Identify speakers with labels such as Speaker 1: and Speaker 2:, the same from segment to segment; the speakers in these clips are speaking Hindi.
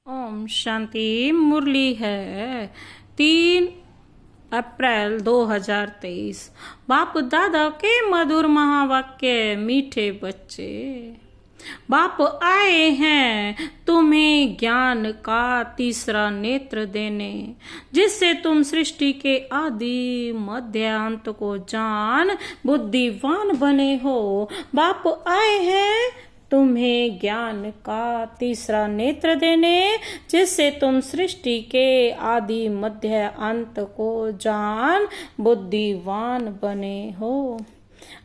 Speaker 1: ओम शांति। मुरली है 3 अप्रैल 2023। बाप दादा के मधुर महावाक्य। मीठे बच्चे, बाप आए हैं तुम्हें ज्ञान का तीसरा नेत्र देने, जिससे तुम सृष्टि के आदि मध्य अंत को जान बुद्धिवान बने हो। बाप आए हैं तुम्हें ज्ञान का तीसरा नेत्र देने, जिससे तुम सृष्टि के आदि मध्य अंत को जान बुद्धिवान बने हो।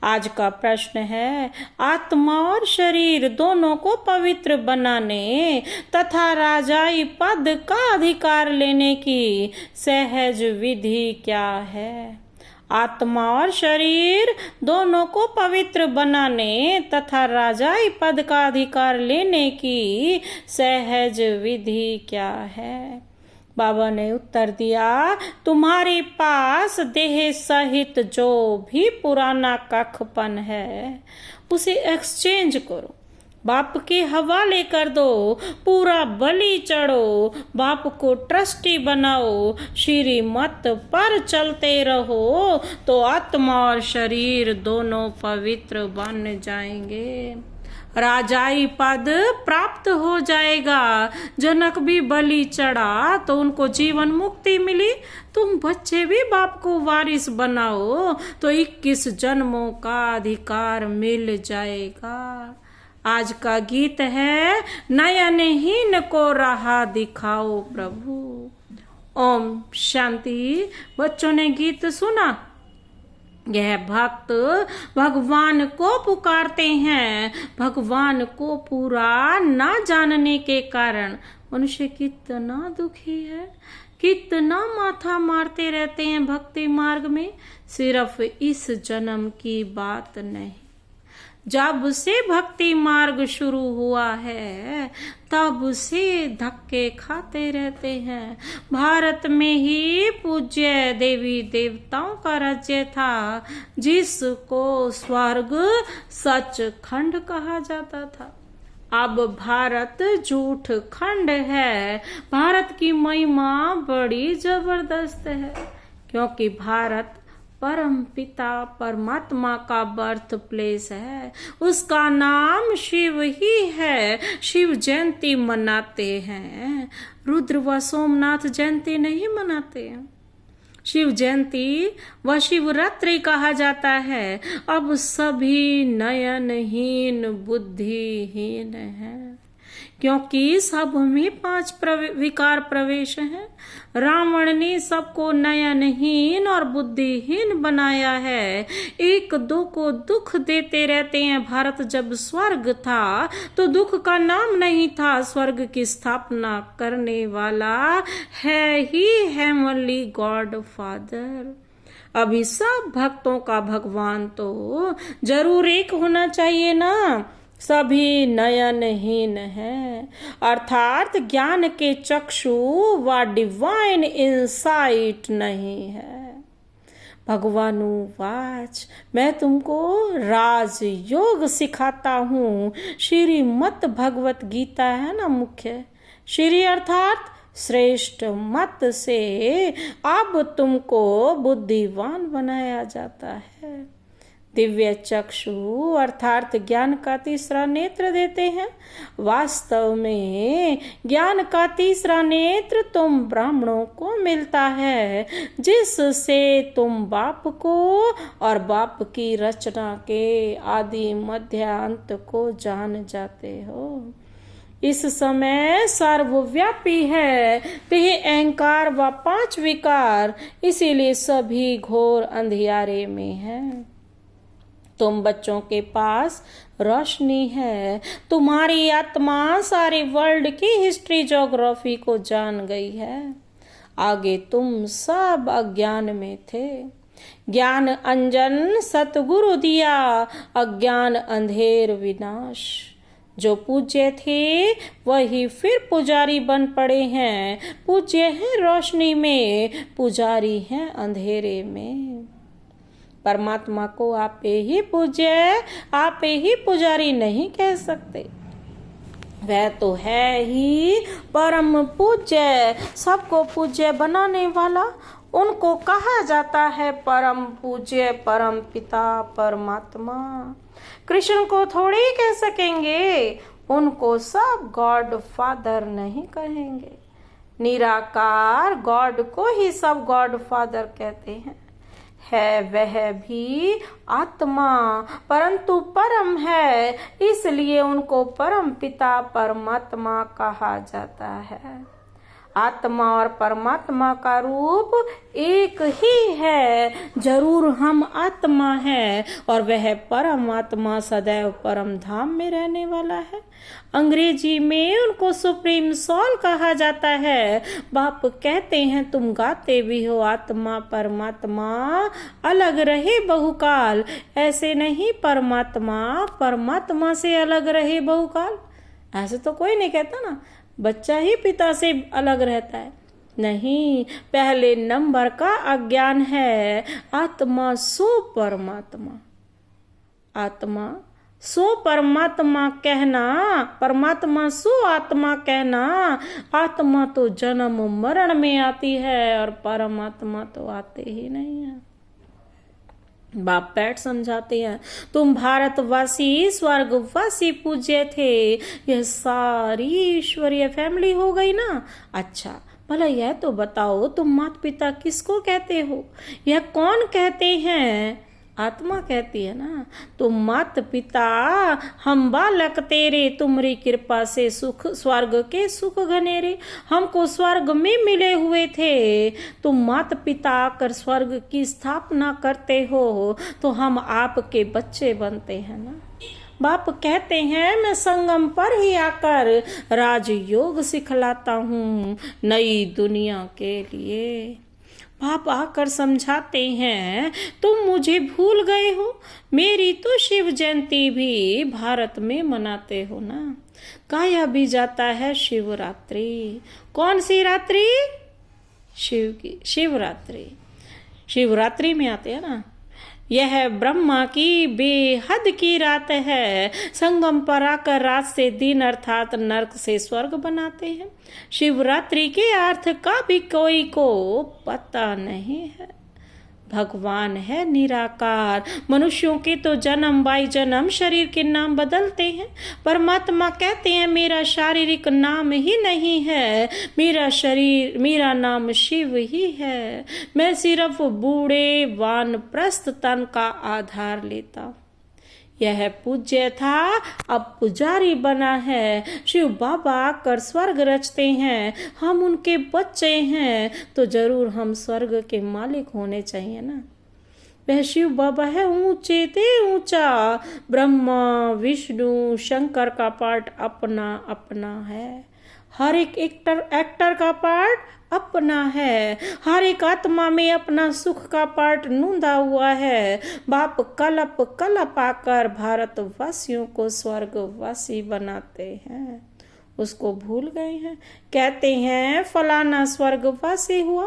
Speaker 1: आज का प्रश्न है, आत्मा और शरीर दोनों को पवित्र बनाने तथा राजाई पद का अधिकार लेने की सहज विधि क्या है? आत्मा और शरीर दोनों को पवित्र बनाने तथा राजाई पद का अधिकार लेने की सहज विधि क्या है? बाबा ने उत्तर दिया, तुम्हारे पास देह सहित जो भी पुराना कखपन है उसे एक्सचेंज करो, बाप के हवाले कर दो, पूरा बलि चढ़ो, बाप को ट्रस्टी बनाओ, श्रीमत पर चलते रहो तो आत्मा और शरीर दोनों पवित्र बन जाएंगे। राजाई पद प्राप्त हो जाएगा। जनक भी बलि चढ़ा तो उनको जीवन मुक्ति मिली। तुम बच्चे भी बाप को वारिस बनाओ तो 21 जन्मों का अधिकार मिल जाएगा। आज का गीत है, नयनहीन को राह दिखाओ प्रभु। ओम शांति। बच्चों ने गीत सुना। यह भक्त भगवान को पुकारते हैं। भगवान को पूरा ना जानने के कारण मनुष्य कितना दुखी है, कितना माथा मारते रहते हैं भक्ति मार्ग में। सिर्फ इस जन्म की बात नहीं, जब से भक्ति मार्ग शुरू हुआ है तब से धक्के खाते रहते हैं। भारत में ही पूज्य देवी देवताओं का राज्य था, जिसको स्वर्ग सचखंड कहा जाता था। अब भारत झूठ खंड है। भारत की महिमा बड़ी जबरदस्त है, क्योंकि भारत परम पिता परमात्मा का बर्थ प्लेस है। उसका नाम शिव ही है। शिव जयंती मनाते हैं, रुद्र व सोमनाथ जयंती नहीं मनाते हैं। शिव जयंती व शिवरात्रि कहा जाता है। अब सभी नयनहीन बुद्धिहीन हैं, क्योंकि सब में 5 विकार प्रवेश हैं। रावण ने सबको नयनहीन और बुद्धिहीन बनाया है। एक दो को दुख देते रहते हैं। भारत जब स्वर्ग था तो दुख का नाम नहीं था। स्वर्ग की स्थापना करने वाला है ही हेवनली गॉड फादर। अभी सब भक्तों का भगवान तो जरूर एक होना चाहिए ना। सभी नयनहीन है, अर्थात ज्ञान के चक्षु व डिवाइन इंसाइट नहीं है। भगवानु वाच, मैं तुमको राजयोग सिखाता हूँ। श्रीमत भगवत गीता है ना मुख्य। श्री अर्थात श्रेष्ठ मत से अब तुमको बुद्धिवान बनाया जाता है। दिव्य चक्षु अर्थात ज्ञान का तीसरा नेत्र देते हैं। वास्तव में ज्ञान का तीसरा नेत्र तुम ब्राह्मणों को मिलता है, जिससे तुम बाप को और बाप की रचना के आदि मध्य अंत को जान जाते हो। इस समय सर्वव्यापी है देह अहंकार व 5 विकार, इसीलिए सभी घोर अंधियारे में हैं। तुम बच्चों के पास रोशनी है। तुम्हारी आत्मा सारे वर्ल्ड की हिस्ट्री ज्योग्राफी को जान गई है। आगे तुम सब अज्ञान में थे। ज्ञान अंजन सतगुरु दिया, अज्ञान अंधेर विनाश। जो पूज्य थे वही फिर पुजारी बन पड़े हैं। पूज्य हैं रोशनी में, पुजारी हैं अंधेरे में। परमात्मा को आप ही पूज्य, आप ही पुजारी नहीं कह सकते। वह तो है ही परम पूज्य, सबको पूज्य बनाने वाला। उनको कहा जाता है परम पूज्य, परम पिता, परमात्मा। कृष्ण को थोड़ी कह सकेंगे, उनको सब गॉड फादर नहीं कहेंगे। निराकार गॉड को ही सब गॉड फादर कहते हैं। है वह भी आत्मा, परंतु परम है, इसलिए उनको परम पिता परमात्मा कहा जाता है। आत्मा और परमात्मा का रूप एक ही है। जरूर हम आत्मा है और वह परमात्मा सदैव परम धाम में रहने वाला है। अंग्रेजी में उनको सुप्रीम सोल कहा जाता है। बाप कहते हैं तुम गाते भी हो आत्मा परमात्मा अलग रहे बहुकाल, ऐसे नहीं परमात्मा परमात्मा से अलग रहे बहुकाल। ऐसे तो कोई नहीं कहता ना, बच्चा ही पिता से अलग रहता है। नहीं, पहले नंबर का अज्ञान है। आत्मा सो परमात्मा, आत्मा सो परमात्मा कहना, परमात्मा सो आत्मा कहना। आत्मा तो जन्म मरण में आती है और परमात्मा तो आते ही नहीं है। बाप पैट समझाते हैं तुम भारतवासी स्वर्गवासी पूज्य थे। यह सारी ईश्वरीय फैमिली हो गई ना। अच्छा भला यह तो बताओ तुम माता पिता किसको कहते हो? यह कौन कहते हैं? आत्मा कहती है ना। तुम मात पिता हम बालक तेरे, तुम्हारी कृपा से सुख स्वर्ग के सुख घनेरे हमको स्वर्ग में मिले हुए थे। तुम मात पिता आकर स्वर्ग की स्थापना करते हो तो हम आपके बच्चे बनते हैं ना। बाप कहते हैं मैं संगम पर ही आकर राजयोग सिखलाता हूँ नई दुनिया के लिए। बाप आकर समझाते हैं तुम मुझे भूल गए हो, मेरी तो शिव जयंती भी भारत में मनाते हो ना। गाया भी जाता है शिवरात्रि। कौन सी रात्रि? शिव की शिवरात्रि। शिवरात्रि में आते हैं ना। यह ब्रह्मा की बेहद की रात है। संगम पर आकर रात से दिन अर्थात नरक से स्वर्ग बनाते हैं। शिवरात्रि के अर्थ का भी कोई को पता नहीं है। भगवान है निराकार। मनुष्यों के तो जन्म बाई जन्म शरीर के नाम बदलते हैं। परमात्मा कहते हैं मेरा शारीरिक नाम ही नहीं है, मेरा शरीर मेरा नाम शिव ही है। मैं सिर्फ बूढ़े वानप्रस्थ तन का आधार लेता हूँ। यह पूज्य था, अब पुजारी बना है। शिव बाबा आकर स्वर्ग रचते हैं, हम उनके बच्चे हैं तो जरूर हम स्वर्ग के मालिक होने चाहिए ना। वह शिव बाबा है ऊंचे ते ऊंचा। ब्रह्मा विष्णु शंकर का पार्ट अपना अपना है। हर एक एक्टर का पार्ट अपना है। हर एक आत्मा में अपना सुख का पार्ट नूंदा हुआ है। बाप कलप कलप आकर भारतवासियों को स्वर्गवासी बनाते हैं। उसको भूल गए हैं। कहते हैं फलाना स्वर्गवासी हुआ,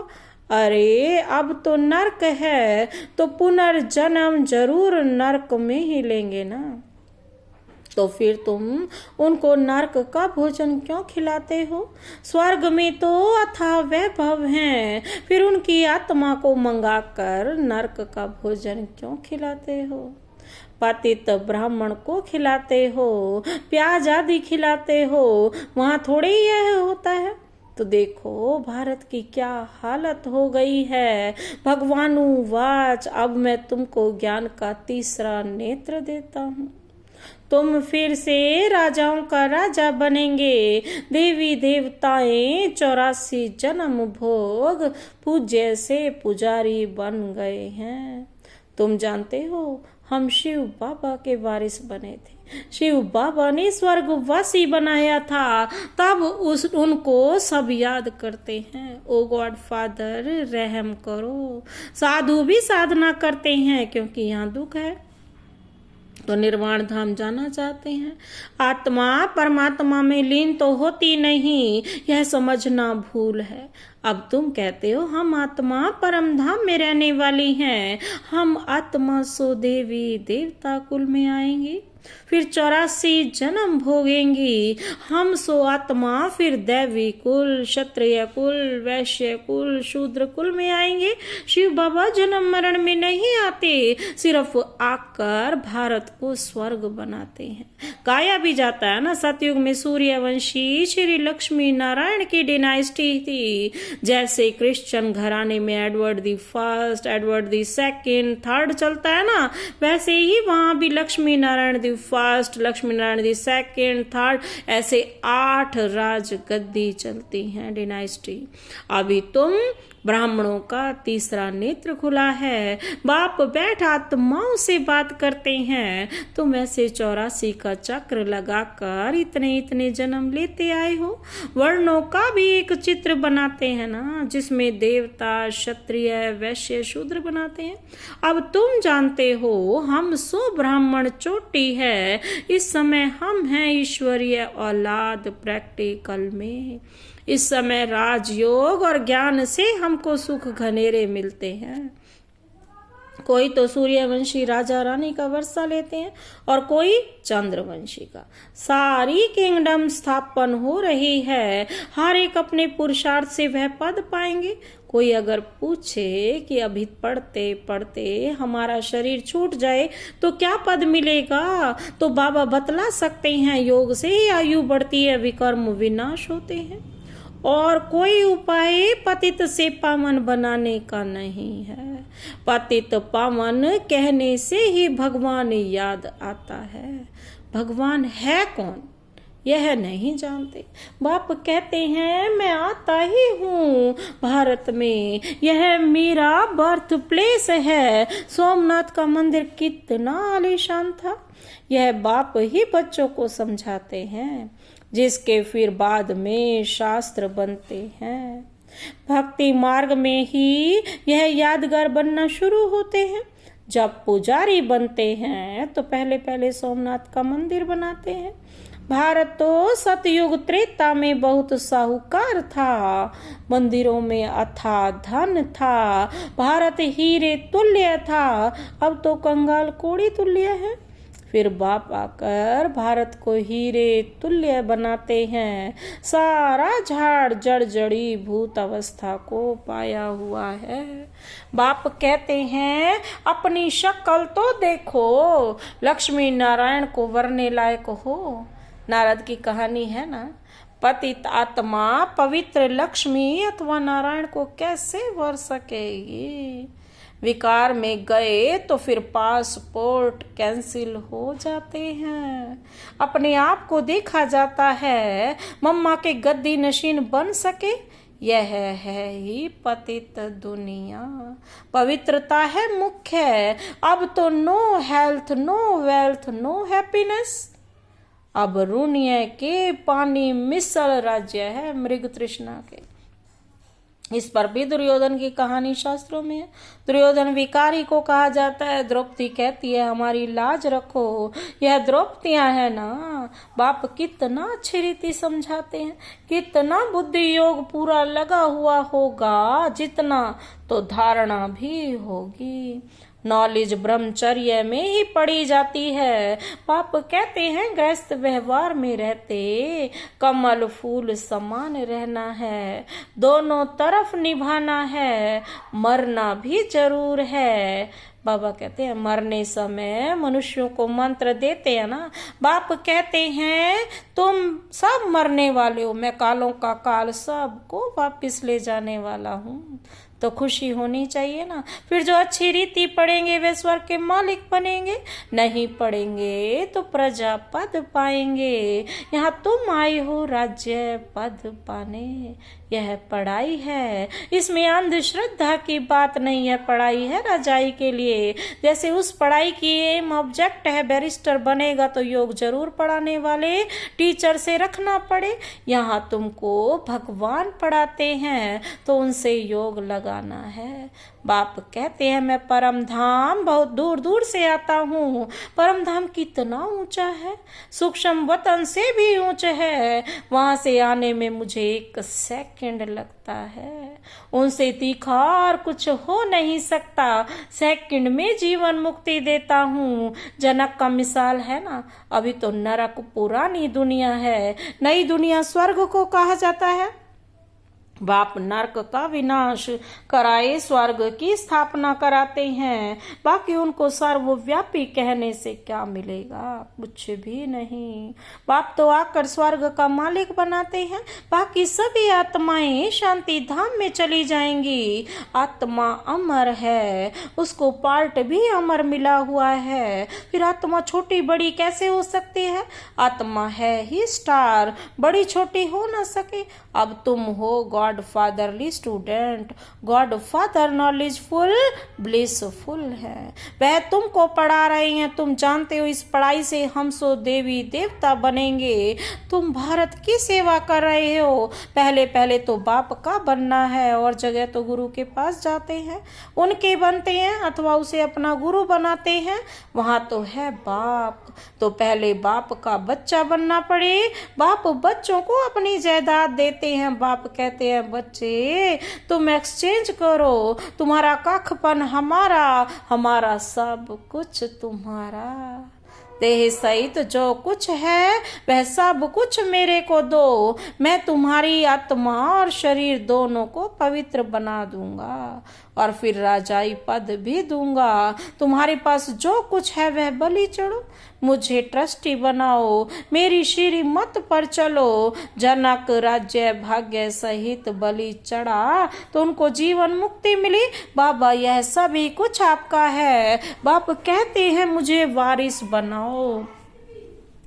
Speaker 1: अरे अब तो नरक है तो पुनर्जन्म जरूर नरक में ही लेंगे ना। तो फिर तुम उनको नरक का भोजन क्यों खिलाते हो? स्वर्ग में तो अथाह वैभव हैं, फिर उनकी आत्मा को मंगाकर नरक का भोजन क्यों खिलाते हो? पतित ब्राह्मण को खिलाते हो, प्याज आदि खिलाते हो, वहां थोड़े ही यह होता है। तो देखो भारत की क्या हालत हो गई है। भगवानु वाच, अब मैं तुमको ज्ञान का तीसरा नेत्र देता हूँ। तुम फिर से राजाओं का राजा बनेंगे। देवी देवताएं 84 जन्म भोग पूज्य से पुजारी बन गए हैं। तुम जानते हो हम शिव बाबा के वारिस बने थे। शिव बाबा ने स्वर्गवासी बनाया था, तब उनको सब याद करते हैं। ओ गॉड फादर रहम करो। साधु भी साधना करते हैं क्योंकि यहाँ दुख है तो निर्वाण धाम जाना चाहते हैं। आत्मा परमात्मा में लीन तो होती नहीं, यह समझना भूल है। अब तुम कहते हो हम आत्मा परम धाम में रहने वाली हैं, हम आत्मा सो देवी देवता कुल में आएंगे। फिर 84 जन्म भोगेंगी हम सो आत्मा, फिर दैवी कुल, क्षत्रिय कुल, वैश्य कुल, शूद्र कुल में आएंगे। शिव बाबा जन्म मरण में नहीं आते, सिर्फ आकर भारत को स्वर्ग बनाते हैं। गाया भी जाता है ना, सतयुग में सूर्यवंशी श्री लक्ष्मी नारायण की डिनाइस्टी थी। जैसे क्रिश्चियन घराने में Edward the first, Edward the second, third चलता है ना, वैसे ही वहां भी Lakshmi Narayan the first, Lakshmi Narayan the second, third, ऐसे 8 राज गद्दी चलती हैं, डिनाइस्टी। अभी तुम ब्राह्मणों का तीसरा नेत्र खुला है, बाप बैठा आत्माओं से बात करते हैं। तुम ऐसे 84 का चक्र लगाकर इतने इतने जन्म लेते आए हो। वर्णों का भी एक चित्र बनाते हैं ना, जिसमें देवता, क्षत्रिय, वैश्य, शूद्र बनाते हैं। अब तुम जानते हो हम सो ब्राह्मण चोटी है, इस समय हम हैं ईश्वरीय औलाद प्रैक्टिकल में। इस समय राजयोग और ज्ञान से हमको सुख घनेरे मिलते हैं। कोई तो सूर्यवंशी राजा रानी का वर्षा लेते हैं और कोई चंद्रवंशी का। सारी किंगडम स्थापन हो रही है, हर एक अपने पुरुषार्थ से वह पद पाएंगे। कोई अगर पूछे कि अभी पढ़ते पढ़ते हमारा शरीर छूट जाए तो क्या पद मिलेगा, तो बाबा बतला सकते हैं, योग से ही आयु बढ़ती है, विकर्म विनाश होते हैं। और कोई उपाय पतित से पावन बनाने का नहीं है। पतित पावन कहने से ही भगवान याद आता है। भगवान है कौन यह नहीं जानते। बाप कहते हैं मैं आता ही हूँ भारत में, यह मेरा बर्थ प्लेस है। सोमनाथ का मंदिर कितना आलीशान था, यह बाप ही बच्चों को समझाते हैं, जिसके फिर बाद में शास्त्र बनते हैं। भक्ति मार्ग में ही यह यादगार बनना शुरू होते हैं। जब पुजारी बनते हैं तो पहले पहले सोमनाथ का मंदिर बनाते हैं। भारत तो सतयुग त्रेता में बहुत साहूकार था, मंदिरों में अथाह धन था, भारत हीरे तुल्य था, अब तो कंगाल कोड़ी तुल्य है। फिर बाप आकर भारत को हीरे तुल्य बनाते हैं। सारा झाड़ जड़ जड़ी भूत अवस्था को पाया हुआ है। बाप कहते हैं अपनी शक्ल तो देखो, लक्ष्मी नारायण को वरने लायक हो। नारद की कहानी है ना, पतित आत्मा पवित्र लक्ष्मी अथवा नारायण को कैसे वर सकेगी। विकार में गए तो फिर पासपोर्ट कैंसिल हो जाते हैं। अपने आप को देखा जाता है, मम्मा के गद्दी नशीन बन सके, यह है ही पतित दुनिया। पवित्रता है मुख्य, अब तो no health, no wealth, no happiness. अब रुनिया के पानी मिसल राज्य है मृग तृष्णा के। इस पर भी दुर्योधन की कहानी शास्त्रों में है। दुर्योधन विकारी को कहा जाता है, द्रौपदी कहती है हमारी लाज रखो। यह द्रौपदियां है ना, बाप कितना अच्छी रीति समझाते हैं, कितना बुद्धि योग पूरा लगा हुआ होगा, जितना तो धारणा भी होगी। नॉलेज ब्रह्मचर्य में ही पड़ी जाती है। पाप कहते हैं गृहस्थ व्यवहार में रहते कमल फूल समान रहना है, दोनों तरफ निभाना है, मरना भी जरूर है। बाबा कहते हैं मरने समय मनुष्यों को मंत्र देते हैं ना, बाप कहते हैं तुम सब मरने वाले हो, मैं कालों का काल सबको वापिस ले जाने वाला हूँ। तो खुशी होनी चाहिए ना। फिर जो अच्छी रीति पढ़ेंगे वे स्वर्ग के मालिक बनेंगे, नहीं पढ़ेंगे तो प्रजा पद पाएंगे। यहाँ तुम आए हो राज्य पद पाने, यह पढ़ाई है, इसमें अंधश्रद्धा की बात नहीं है। पढ़ाई है राजाई के लिए, जैसे उस पढ़ाई की एम ऑब्जेक्ट है बैरिस्टर बनेगा तो योग जरूर पढ़ाने वाले टीचर से रखना पड़े। यहाँ तुमको भगवान पढ़ाते हैं तो उनसे योग लगाना है। बाप कहते हैं मैं परम धाम बहुत दूर दूर से आता हूँ। परम धाम कितना ऊंचा है, सूक्ष्म वतन से भी ऊंचा है। वहां से आने में मुझे 1 सेकंड सेकंड लगता है। उनसे तीखा और कुछ हो नहीं सकता, सेकंड में जीवन मुक्ति देता हूँ। जनक का मिसाल है ना। अभी तो नरक पुरानी दुनिया है, नई दुनिया स्वर्ग को कहा जाता है। बाप नरक का विनाश कराए स्वर्ग की स्थापना कराते हैं। बाकी उनको सर्वव्यापी कहने से क्या मिलेगा? कुछ भी नहीं। बाप तो आकर स्वर्ग का मालिक बनाते हैं, बाकी सभी आत्माएं शांति धाम में चली जाएंगी। आत्मा अमर है, उसको पार्ट भी अमर मिला हुआ है। फिर आत्मा छोटी बड़ी कैसे हो सकती है? आत्मा है ही स्टार, बड़ी छोटी हो ना सके। अब तुम हो God fatherly student. God father knowledgeful blissful है, वह तुमको पढ़ा रहे हैं। तुम जानते हो इस पढ़ाई से हम सो देवी देवता बनेंगे। तुम भारत की सेवा कर रहे हो। पहले पहले तो बाप का बनना है, और जगह तो गुरु के पास जाते हैं, उनके बनते हैं अथवा उसे अपना गुरु बनाते हैं। वहां तो है बाप, तो पहले बाप का बच्चा बनना पड़े। बाप बच्चों को अपनी जायदाद देते हैं। बाप कहते हैं बच्चे तुम एक्सचेंज करो, तुम्हारा कखपन हमारा, हमारा सब कुछ तुम्हारा। देह सहित जो कुछ है वह सब कुछ मेरे को दो। मैं तुम्हारी आत्मा और शरीर दोनों को पवित्र बना दूंगा, और फिर राजाई पद भी दूंगा। तुम्हारे पास जो कुछ है वह बलि चढ़ो, मुझे ट्रस्टी बनाओ, मेरी श्रीमत पर चलो। जनक राज्य भाग्य सहित बलि चढ़ा तो उनको जीवन मुक्ति मिली। बाबा यह सभी कुछ आपका है। बाप कहते हैं मुझे वारिस बनाओ,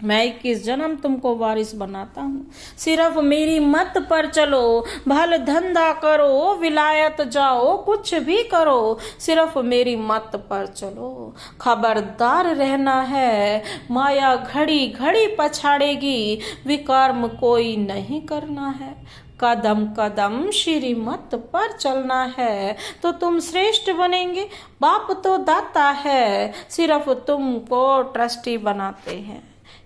Speaker 1: मैं 21 जन्म तुमको वारिस बनाता हूँ। सिर्फ मेरी मत पर चलो, भल धंधा करो, विलायत जाओ, कुछ भी करो, सिर्फ मेरी मत पर चलो। खबरदार रहना है, माया घड़ी घड़ी पछाड़ेगी, विकर्म कोई नहीं करना है। कदम कदम श्रीमत पर चलना है तो तुम श्रेष्ठ बनेंगे। बाप तो दाता है, सिर्फ तुमको ट्रस्टी बनाते हैं।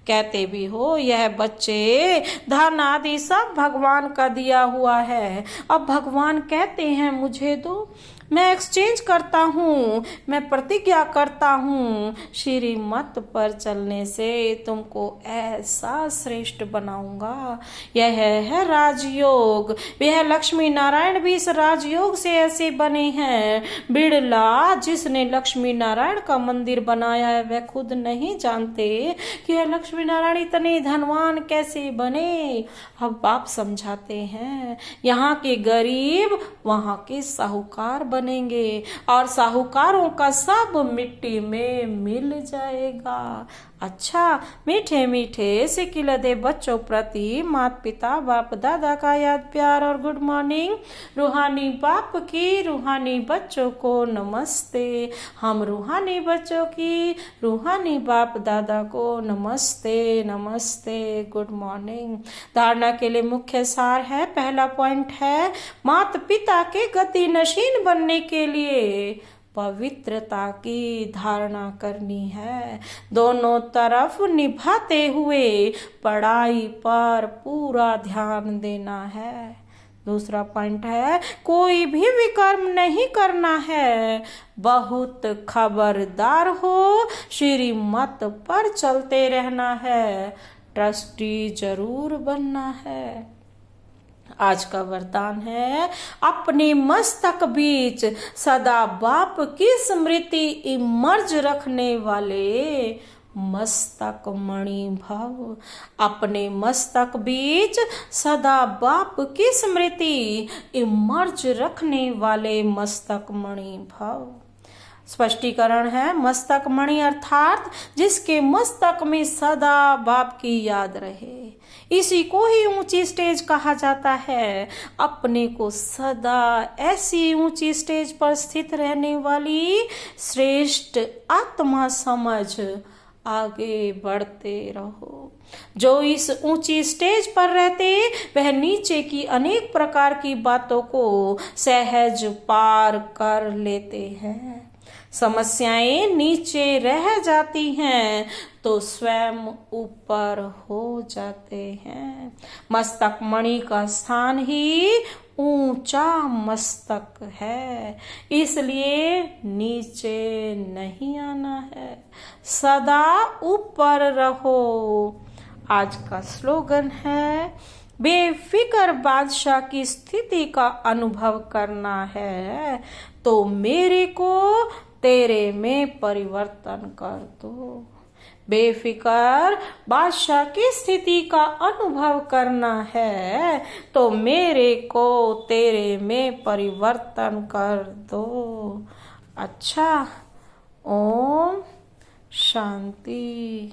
Speaker 1: कहते भी हो यह बच्चे धन आदि सब भगवान का दिया हुआ है। अब भगवान कहते हैं मुझे दो, मैं एक्सचेंज करता हूँ, मैं प्रतिज्ञा करता हूँ। श्रीमत पर चलने से तुमको ऐसा श्रेष्ठ बनाऊंगा। यह है राजयोग। यह लक्ष्मी नारायण भी इस राजयोग से ऐसे बने हैं। बिड़ला जिसने लक्ष्मी नारायण का मंदिर बनाया है वह खुद नहीं जानते कि यह लक्ष्मी नारायण इतने धनवान कैसे बने। अब बाप समझाते हैं यहाँ के गरीब वहां के साहूकार बनेंगे, और साहूकारों का सब मिट्टी में मिल जाएगा। अच्छा, मीठे मीठे सिकिलदे बच्चों प्रति माता पिता बाप दादा का याद प्यार और गुड मॉर्निंग। रूहानी बाप की रूहानी बच्चों को नमस्ते। हम रूहानी बच्चों की रूहानी बाप दादा को नमस्ते नमस्ते, गुड मॉर्निंग। धारणा के लिए मुख्य सार है, पहला पॉइंट है माता पिता के गति नशीन बनने के लिए पवित्रता की धारणा करनी है। दोनों तरफ निभाते हुए पढ़ाई पर पूरा ध्यान देना है। दूसरा पॉइंट है कोई भी विकर्म नहीं करना है। बहुत खबरदार हो, श्रीमत पर चलते रहना है, ट्रस्टी जरूर बनना है। आज का वरदान है अपने मस्तक बीच सदा बाप की स्मृति इमर्ज रखने वाले मस्तक मणि भव। अपने मस्तक बीच सदा बाप की स्मृति इमर्ज रखने वाले मस्तक मणि भव। स्पष्टीकरण है मस्तक मणि अर्थात जिसके मस्तक में सदा बाप की याद रहे, इसी को ही ऊंची स्टेज कहा जाता है। अपने को सदा ऐसी ऊंची स्टेज पर स्थित रहने वाली श्रेष्ठ आत्मा समझ आगे बढ़ते रहो। जो इस ऊंची स्टेज पर रहते वह नीचे की अनेक प्रकार की बातों को सहज पार कर लेते हैं। समस्याएं नीचे रह जाती हैं तो स्वयं ऊपर हो जाते हैं। मस्तक मणि का स्थान ही ऊंचा मस्तक है, इसलिए नीचे नहीं आना है, सदा ऊपर रहो। आज का स्लोगन है, बेफिक्र बादशाह की स्थिति का अनुभव करना है तो मेरे को तेरे में परिवर्तन कर दो। बेफिक्र बादशाह की स्थिति का अनुभव करना है तो मेरे को तेरे में परिवर्तन कर दो। अच्छा, ओम शांति।